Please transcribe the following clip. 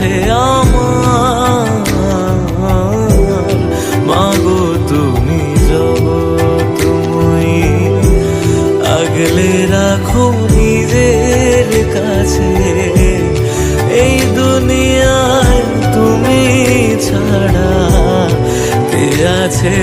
আছে আমার। মাগো তুমি জগৎময়ী, আগলে রাখো নিজের কাছে। এই দুনিয়ায় তুমি ছাড়া কে আছে